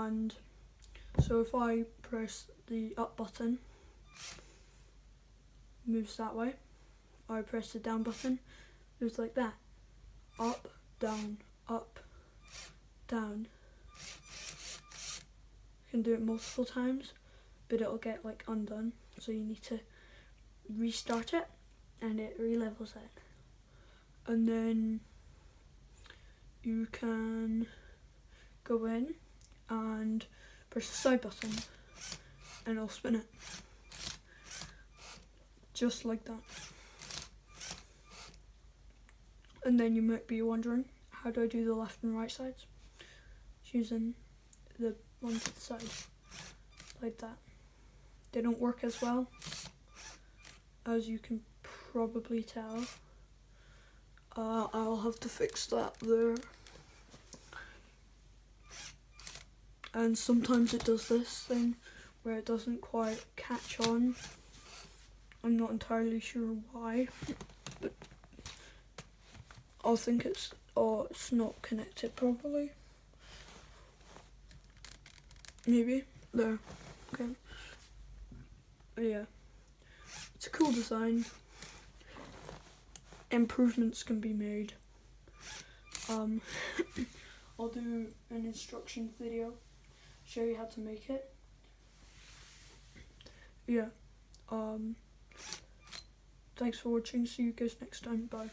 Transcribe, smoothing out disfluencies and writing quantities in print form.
And so if I press the up button, moves that way. I press the down button, moves like that. Up, down, up, down. You can do it multiple times, but it'll get like undone. So you need to restart it and it relevels it. And then you can go in and press the side button and it'll spin it. Just like that. And then you might be wondering, how do I do the left and right sides? Using the ones at the side, like that. They don't work as well, as you can probably tell. I'll have to fix that there. And sometimes it does this thing where it doesn't quite catch on. I'm not entirely sure why, but I think it's not connected properly. Maybe there. Okay. But yeah, it's a cool design. Improvements can be made. I'll do an instruction video, show you how to make it. Yeah. Thanks for watching. See you guys next time. Bye.